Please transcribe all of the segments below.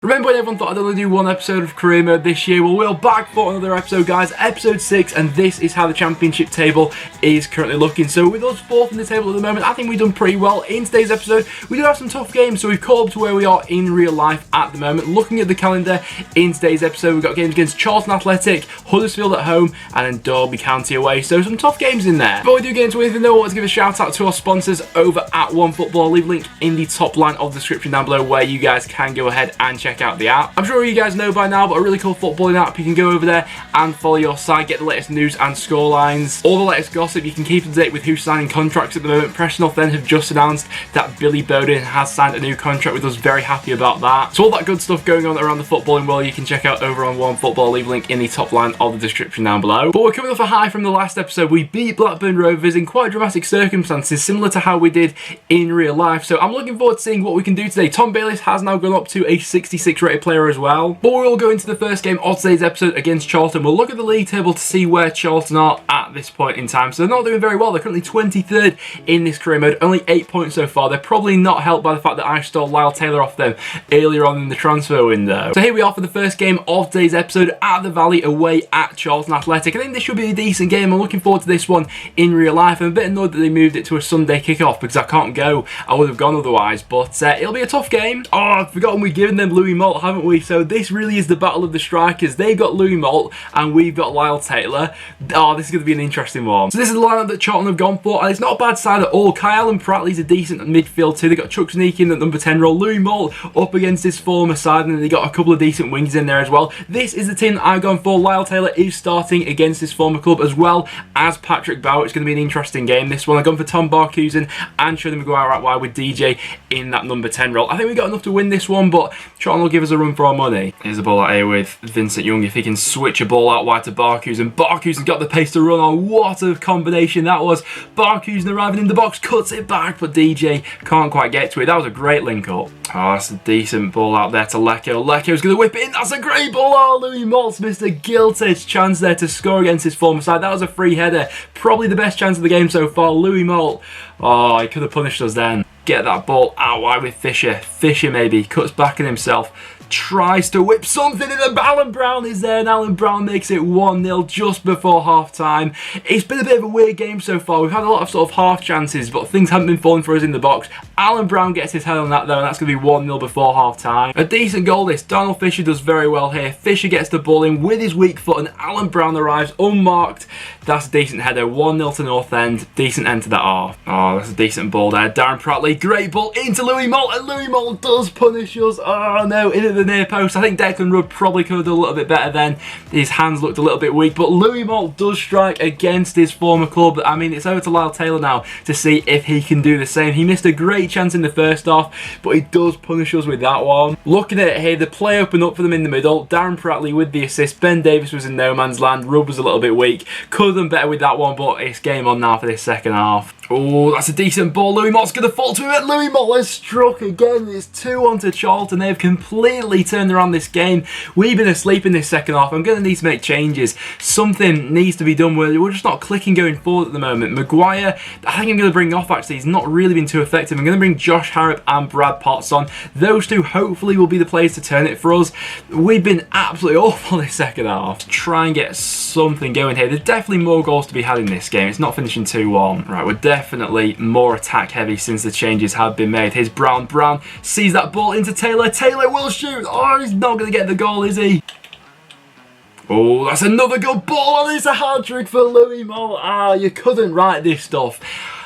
Remember when everyone thought I'd only do one episode of career mode this year? Well, we're back for another episode, guys, episode 6, and this is how the championship table is currently looking. So with us 4th in the table at the moment, I think we've done pretty well. In today's episode, we do have some tough games, so we've caught up to where we are in real life at the moment. Looking at the calendar in today's episode, we've got games against Charlton Athletic, Huddersfield at home, and then Derby County away. So some tough games in there. Before we do get into anything though, I want to give a shout out to our sponsors over at OneFootball. I'll leave a link in the top line of the description down below where you guys can go ahead and check out the app. I'm sure you guys know by now, but a really cool footballing app. You can go over there and follow your site, get the latest news and scorelines, all the latest gossip. You can keep up to date with who's signing contracts at the moment. Preston then have just announced that Billy Bowden has signed a new contract with us. Very happy about that. So all that good stuff going on around the footballing world, you can check out over on OneFootball. I'll leave a link in the top line of the description down below. But we're coming off a high from the last episode. We beat Blackburn Rovers in quite dramatic circumstances, similar to how we did in real life. So I'm looking forward to seeing what we can do today. Tom Bayliss has now gone up to a 66 rated player as well. But we'll go into the first game of today's episode against Charlton. We'll look at the league table to see where Charlton are at this point in time. So they're not doing very well. They're currently 23rd in this career mode, only 8 points so far. They're probably not helped by the fact that I stole Lyle Taylor off them earlier on in the transfer window. So here we are for the first game of today's episode at the Valley away at Charlton Athletic. I think this should be a decent game. I'm looking forward to this one in real life. I'm a bit annoyed that they moved it to a Sunday kickoff because I can't go. I would have gone otherwise, but it'll be a tough game. Oh, I've forgotten we've given them Louis Malt, haven't we? So this really is the battle of the strikers. They've got Louis Malt and we've got Lyle Taylor. Oh, this is going to be an interesting one. So this is the lineup that Charlton have gone for, and it's not a bad side at all. Kyle and Pratley's a decent midfield too. They've got Chuck Sneaky in at number 10 role. Louis Malt up against his former side, and then they got a couple of decent wings in there as well. This is the team that I've gone for. Lyle Taylor is starting against his former club as well as Patrick Bauer. It's going to be an interesting game, this one. I've gone for Tom Barcusen and Shirley Maguire out wide with DJ in that number 10 role. I think we've got enough to win this one, but Charlton will give us a run for our money. Here's the ball out here with Vincent Young. If he can switch a ball out wide to Barcusen. Barcusen's got the pace to run on. What a combination that was. Barcusen arriving in the box, cuts it back, but DJ can't quite get to it. That was a great link up. Oh, that's a decent ball out there to Lecco. Lecco's going to whip it in. That's a great ball. Oh, Louis Malt's missed a guilty chance there to score against his former side. That was a free header. Probably the best chance of the game so far. Louis Malt. Oh, he could have punished us then. Get that ball out wide with Fisher. Fisher maybe cuts back in himself. Tries to whip something in, and Alan Brown is there, and Alan Brown makes it 1-0 just before half time. It's been a bit of a weird game so far. We've had a lot of sort of half chances, but things haven't been falling for us in the box. Alan Brown gets his head on that though, and that's going to be 1-0 before half time. A decent goal this. Donald Fisher does very well here. Fisher gets the ball in with his weak foot, and Alan Brown arrives unmarked. That's a decent header. 1-0 to North End. Decent end to that half. Oh, that's a decent ball there. Darren Pratley, great ball into Louis Malt, and Louis Malt does punish us. Oh no, in at the near post. I think Declan Rudd probably could have done a little bit better then. His hands looked a little bit weak, but Louis Malt does strike against his former club. I mean, it's over to Lyle Taylor now to see if he can do the same. He missed a great chance in the first half, but he does punish us with that one. Looking at it here, the play opened up for them in the middle. Darren Pratley with the assist. Ben Davis was in no man's land. Rudd was a little bit weak. Could have done better with that one, but it's game on now for this second half. Oh, that's a decent ball. Louis Malt's going to fall to him, and Louis Malt has struck again. It's 2-1 to Charlton. They've completely turned around this game. We've been asleep in this second half. I'm going to need to make changes. Something needs to be done. We're just not clicking going forward at the moment. Maguire, I think I'm going to bring off actually. He's not really been too effective. I'm going to bring Josh Harrop and Brad Potts on. Those two hopefully will be the players to turn it for us. We've been absolutely awful this second half. Try and get something going here. There's definitely more goals to be had in this game. It's not finishing 2-1. Right, we're definitely more attack heavy since the changes have been made. Here's Brown. Brown sees that ball into Taylor. Taylor will shoot. Oh, he's not going to get the goal, is he? Oh, that's another good ball, and it's a hat-trick for Louis Malt. Ah, you couldn't write this stuff.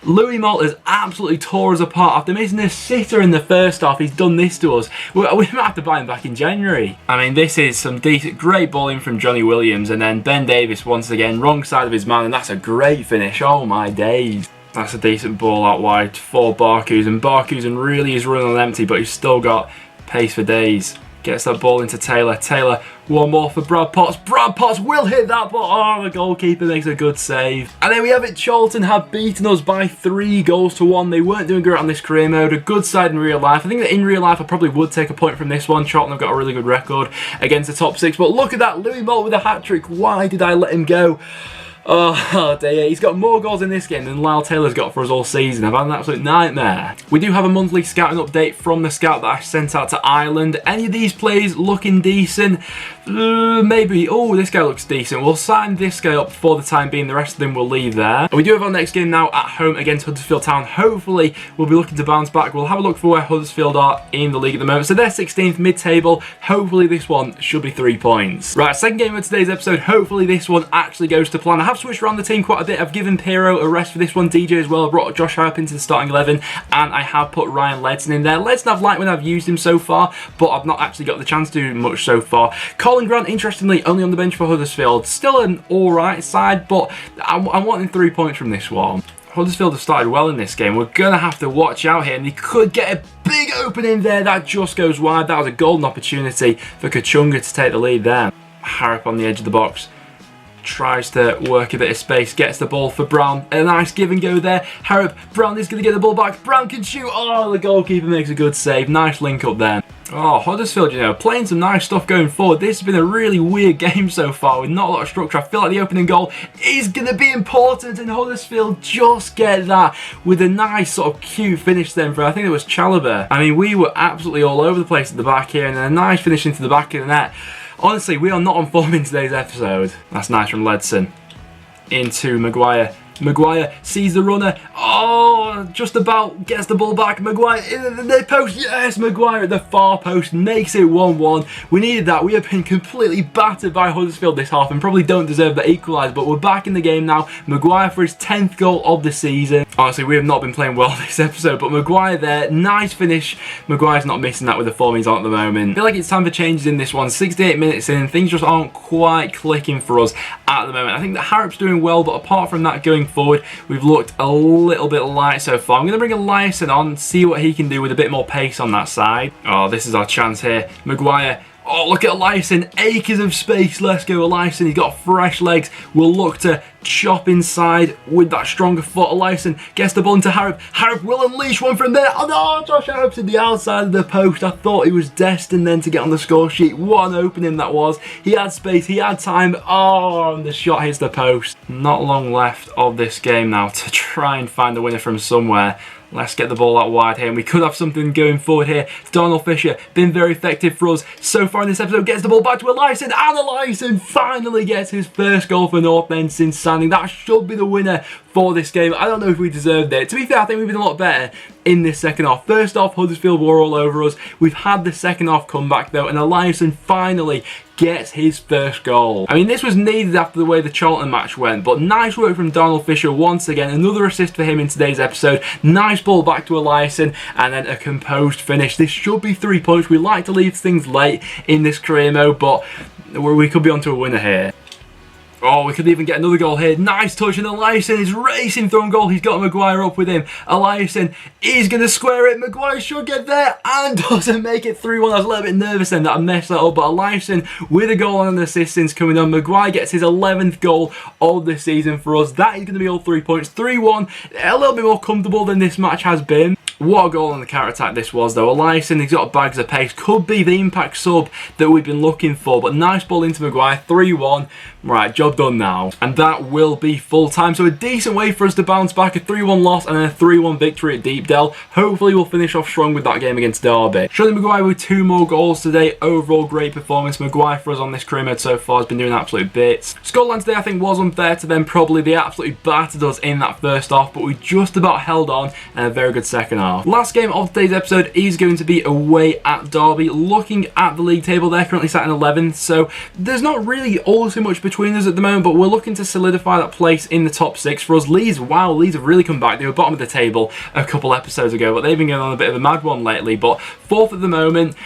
Louis Malt has absolutely tore us apart. After missing a sitter in the first half, he's done this to us. We might have to buy him back in January. I mean, this is some decent, great bowling from Johnny Williams, and then Ben Davis once again, wrong side of his man, and that's a great finish. Oh my days. That's a decent ball out wide for Barcusen. Barcusen really is running on empty, but he's still got pace for days. Gets that ball into Taylor. Taylor, one more for Brad Potts. Brad Potts will hit that ball. Oh, the goalkeeper makes a good save. And there we have it. Charlton have beaten us by 3-1. They weren't doing great on this career mode. A good side in real life. I think that in real life I probably would take a point from this one. Charlton have got a really good record against the top 6. But look at that. Louis Malt with a hat-trick. Why did I let him go? Oh dear, he's got more goals in this game than Lyle Taylor's got for us all season. I've had an absolute nightmare. We do have a monthly scouting update from the scout that I sent out to Ireland. Any of these players looking decent? Maybe. Oh, this guy looks decent. We'll sign this guy up for the time being. The rest of them will leave there. And we do have our next game now at home against Huddersfield Town. Hopefully, we'll be looking to bounce back. We'll have a look for where Huddersfield are in the league at the moment. So they're 16th mid-table. Hopefully, this one should be 3 points. Right, second game of today's episode. Hopefully, this one actually goes to plan. I have switched around the team quite a bit. I've given Piero a rest for this one. DJ as well. I brought Josh Harp into the starting 11. And I have put Ryan Ledson in there. Ledson I've liked when I've used him so far, but I've not actually got the chance to do much so far. Colin Grant, interestingly, only on the bench for Huddersfield. Still an alright side, but I'm wanting 3 points from this one. Huddersfield have started well in this game. We're going to have to watch out here, and they could get a big opening there. That just goes wide. That was a golden opportunity for Kachunga to take the lead there. Harrop on the edge of the box. Tries to work a bit of space, gets the ball for Brown. A nice give and go there. Harrop, Brown is going to get the ball back. Brown can shoot. Oh, the goalkeeper makes a good save. Nice link up there. Oh, Huddersfield, you know, playing some nice stuff going forward. This has been a really weird game so far with not a lot of structure. I feel like the opening goal is going to be important, and Huddersfield just get that with a nice sort of cute finish then for, I think it was Chalobah. I mean, we were absolutely all over the place at the back here, and then a nice finish into the back of the net. Honestly, we are not on form in today's episode. That's nice from Ledson. Into Maguire. Maguire sees the runner. Oh, just about gets the ball back. Maguire in the post. Yes, Maguire at the far post makes it 1-1. We needed that. We have been completely battered by Huddersfield this half and probably don't deserve the equaliser, but we're back in the game now. Maguire for his 10th goal of the season. Honestly, we have not been playing well this episode, but Maguire there. Nice finish. Maguire's not missing that with the form he's on at the moment. I feel like it's time for changes in this one. 68 minutes in, things just aren't quite clicking for us at the moment. I think that Harrop's doing well, but apart from that going forward, we've looked a little bit light so far. I'm going to bring Eliasson on, see what he can do with a bit more pace on that side. Oh, this is our chance here. Maguire. Oh, look at Eliasson. Acres of space. Let's go, Eliasson. He's got fresh legs. We'll look to chop inside with that stronger foot. Eliasson gets the ball into Harrop. Harrop will unleash one from there. Oh no, Josh Harrop's in the outside of the post. I thought he was destined then to get on the score sheet. What an opening that was. He had space. He had time. Oh, and the shot hits the post. Not long left of this game now to try and find the winner from somewhere. Let's get the ball out wide here, and we could have something going forward here. Donald Fisher, been very effective for us so far in this episode, gets the ball back to Eliasson, and Eliasson finally gets his first goal for North End since signing. That should be the winner for this game. I don't know if we deserved it. To be fair, I think we've been a lot better in this second half. First half, Huddersfield were all over us. We've had the second half comeback though, and Eliasson finally gets his first goal. I mean, this was needed after the way the Charlton match went, but nice work from Donald Fisher once again. Another assist for him in today's episode. Nice ball back to Eliasson, and then a composed finish. This should be 3 points. We like to leave things late in this career mode, but we could be onto a winner here. Oh, we could even get another goal here. Nice touch, and Eliasson is racing through on goal. He's got Maguire up with him. Eliasson is going to square it. Maguire should get there and doesn't make it 3-1. I was a little bit nervous then that I messed that up, but Eliasson with a goal and an assist since coming on. Maguire gets his 11th goal of the season for us. That is going to be all 3 points. 3-1, a little bit more comfortable than this match has been. What a goal on the counter-attack this was though. Eliasson, he's got bags of pace. Could be the impact sub that we've been looking for, but nice ball into Maguire. 3-1. Right, job done now. And that will be full time. So a decent way for us to bounce back. A 3-1 loss and then a 3-1 victory at Deepdale. Hopefully we'll finish off strong with that game against Derby. Charlton Maguire with 2 more goals today. Overall great performance. Maguire for us on this career mode so far has been doing absolute bits. Scoreline today I think was unfair to them. Probably they absolutely battered us in that first half, but we just about held on and a very good second half. Last game of today's episode is going to be away at Derby. Looking at the league table, they're currently sat in 11th, so there's not really all too much between us at the moment, but we're looking to solidify that place in the top 6 for us. Leeds, wow, Leeds have really come back. They were bottom of the table a couple episodes ago, but they've been going on a bit of a mad one lately, but 4th at the moment.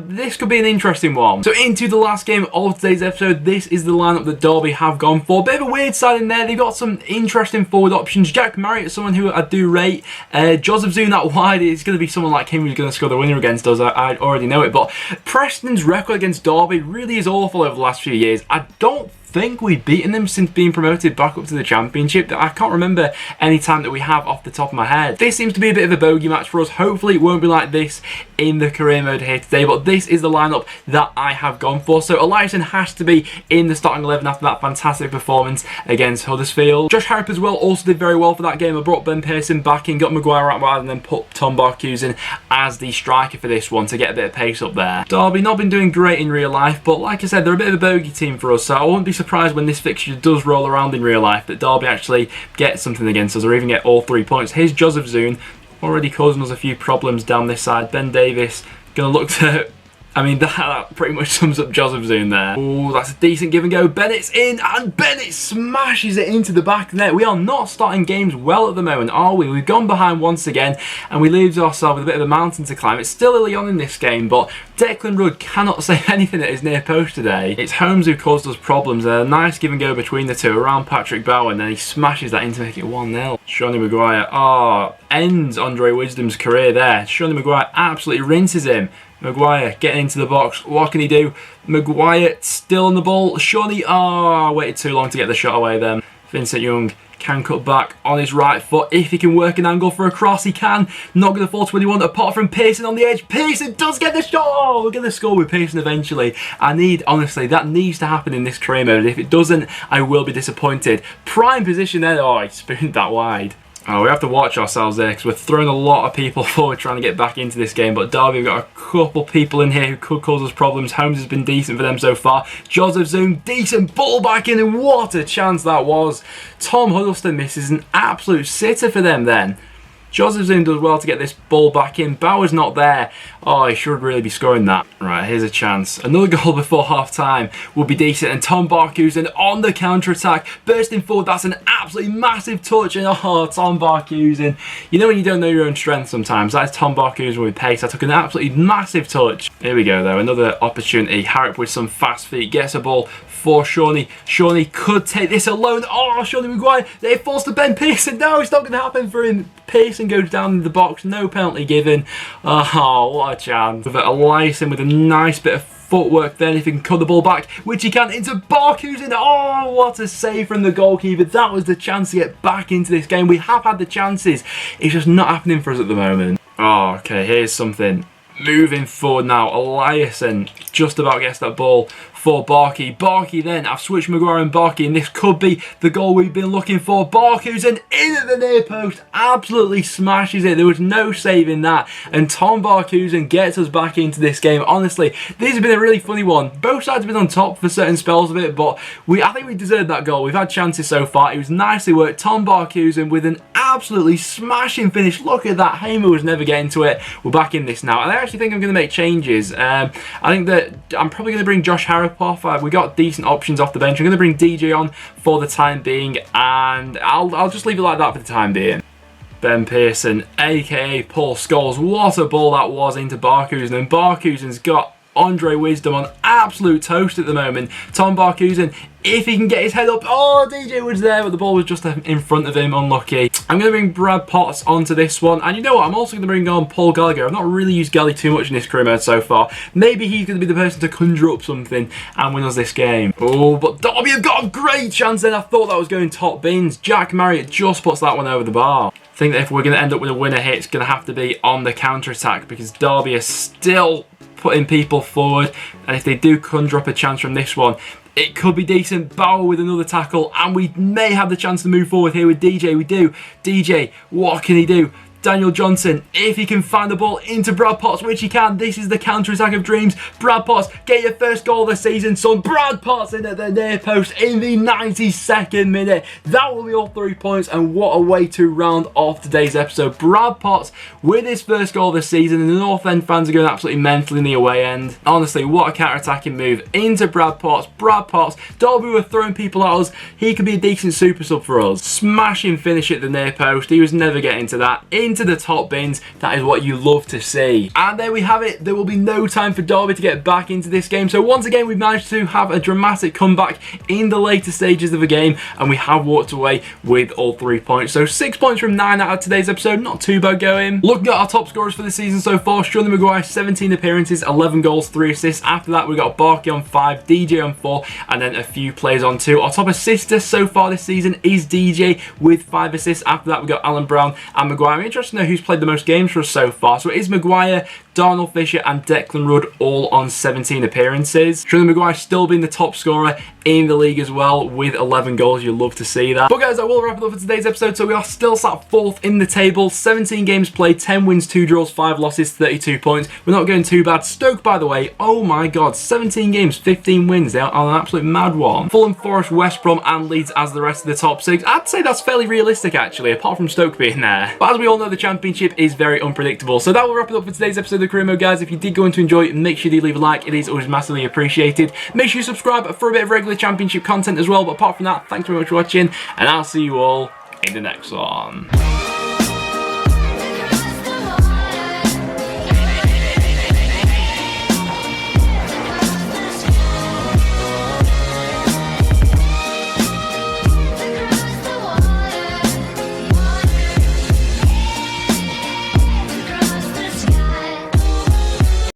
This could be an interesting one. So into the last game of today's episode, this is the lineup that Derby have gone for. Bit of a weird side in there. They've got some interesting forward options. Jack Marriott, someone who I do rate. Joseph Zoon out wide, it's going to be someone like him who's going to score the winner against us. I already know it, but Preston's record against Derby really is awful over the last few years. I don't think we've beaten them since being promoted back up to the Championship. I can't remember any time that we have off the top of my head. This seems to be a bit of a bogey match for us. Hopefully it won't be like this in the career mode here today, but this is the lineup that I have gone for. So Eliasson has to be in the starting 11 after that fantastic performance against Huddersfield. Josh Harrop as well also did very well for that game. I brought Ben Pearson back in, got Maguire out wide, and then put Tom Barkhuizen in as the striker for this one to get a bit of pace up there. Derby not been doing great in real life, but like I said, they're a bit of a bogey team for us, so I wouldn't be surprised when this fixture does roll around in real life that Derby actually get something against us or even get all 3 points. Here's Joseph Zoon, already causing us a few problems down this side. Ben Davies going to look to... I mean, that pretty much sums up Joseph Zoon there. Oh, that's a decent give and go. Bennett's in, and Bennett smashes it into the back of the net. We are not starting games well at the moment, are we? We've gone behind once again, and we leave ourselves with a bit of a mountain to climb. It's still early on in this game, but Declan Rudd cannot say anything at his near post today. It's Holmes who caused us problems. A nice give and go between the two around Patrick Bauer, and then he smashes that in to make it 1-0. Shawnee Maguire, ends Andre Wisdom's career there. Shawnee Maguire absolutely rinses him. Maguire getting into the box. What can he do? Maguire still on the ball. Shawnee, waited too long to get the shot away then. Vincent Young can cut back on his right foot. If he can work an angle for a cross, he can. Not going to fall to anyone apart from Pearson on the edge. Pearson does get the shot. Oh, we're going to score with Pearson eventually. Honestly, that needs to happen in this career mode. If it doesn't, I will be disappointed. Prime position there. Oh, he spooned that wide. Oh, we have to watch ourselves there because we're throwing a lot of people forward trying to get back into this game. But Derby, we've got a couple people in here who could cause us problems. Holmes has been decent for them so far. Joseph Zoom, decent ball back in, and what a chance that was. Tom Huddleston misses an absolute sitter for them then. Joseph Zoom does well to get this ball back in. Bauer's not there. Oh, he should really be scoring that. Right, here's a chance. Another goal before half-time would be decent. And Tom Barkhuizen on the counter-attack. Bursting forward, that's an absolutely massive touch. And Tom Barkhuizen. You know when you don't know your own strength sometimes? That is Tom Barkhuizen with pace. I took an absolutely massive touch. Here we go, though. Another opportunity. Harrop with some fast feet. Gets a ball for Shawnee. Shawnee could take this alone. Oh, Shawnee Maguire. It falls to Ben Pearson. No, it's not going to happen for him. Pearson goes down in the box. No penalty given. Oh, what a chance. With Eliasson with a nice bit of footwork then. If he can cut the ball back, which he can, into Barkhuizen. Oh, what a save from the goalkeeper. That was the chance to get back into this game. We have had the chances. It's just not happening for us at the moment. Oh, okay, here's something. Moving forward now, Eliasson just about gets that ball for Barkey. Barkey then, I've switched Maguire and Barkey, and this could be the goal we've been looking for. Barkhuizen in at the near post, absolutely smashes it. There was no saving that, and Tom Barkhuizen gets us back into this game. Honestly, this has been a really funny one. Both sides have been on top for certain spells of it, but I think we deserved that goal. We've had chances so far. It was nicely worked. Tom Barkhuizen with an absolutely smashing finish. Look at that. Hamer was never getting to it. We're back in this now, and I actually think I'm going to make changes. I think that I'm probably going to bring Josh Harrop off. We got decent options off the bench. I'm going to bring DJ on for the time being, and I'll just leave it like that for the time being. Ben Pearson, aka Paul Scholes. What a ball that was into Barkhuizen, and Barkhuizen's got Andre Wisdom on absolute toast at the moment. Tom Barkhuizen, if he can get his head up. Oh, DJ was there, but the ball was just in front of him. Unlucky. I'm going to bring Brad Potts onto this one. And you know what? I'm also going to bring on Paul Gallagher. I've not really used Gally too much in this career mode so far. Maybe he's going to be the person to conjure up something and win us this game. Oh, but Derby have got a great chance then. I thought that was going top bins. Jack Marriott just puts that one over the bar. I think that if we're going to end up with a winner here, it's going to have to be on the counter-attack because Derby are still putting people forward, and if they do conjure up a chance from this one, it could be decent. Bauer with another tackle, and we may have the chance to move forward here with DJ. We do. DJ, what can he do? Daniel Johnson, if he can find the ball into Brad Potts, which he can. This is the counter-attack of dreams. Brad Potts, get your first goal of the season, son. Brad Potts in at the near post in the 92nd minute. That will be all 3 points, and what a way to round off today's episode. Brad Potts with his first goal of the season, and the North End fans are going absolutely mental in the away end. Honestly, what a counter-attacking move into Brad Potts. Brad Potts, Derby were throwing people at us. He could be a decent super sub for us. Smashing finish at the near post. He was never getting to that. into the top bins. That is what you love to see. And there we have it. There will be no time for Derby to get back into this game. So once again, we've managed to have a dramatic comeback in the later stages of the game, and we have walked away with all 3 points. So 6 points from 9 out of today's episode. Not too bad going. Looking at our top scorers for the season so far, Charlton Match, 17 appearances, 11 goals, 3 assists. After that, we got Barkey on 5, DJ on 4, and then a few players on 2. Our top assister so far this season is DJ with 5 assists. After that, we got Alan Brown and Maguire. I'm interested to know who's played the most games for us so far. So it is Maguire, Darnell Fisher and Declan Rudd all on 17 appearances. Charlton Maguire still being the top scorer in the league as well with 11 goals. You'll love to see that. But guys, I will wrap it up for today's episode. So we are still sat 4th in the table. 17 games played, 10 wins, 2 draws, 5 losses, 32 points. We're not going too bad. Stoke, by the way, oh my god, 17 games, 15 wins. They are on an absolute mad one. Fulham, Forest, West Brom and Leeds as the rest of the top 6. I'd say that's fairly realistic actually, apart from Stoke being there. But as we all know, the Championship is very unpredictable. So that will wrap it up for today's episode of the Career Mode, guys. If you did go on to enjoy it, make sure you leave a like. It is always massively appreciated. Make sure you subscribe for a bit of regular Championship content as well. But apart from that, thanks very much for watching, and I'll see you all in the next one.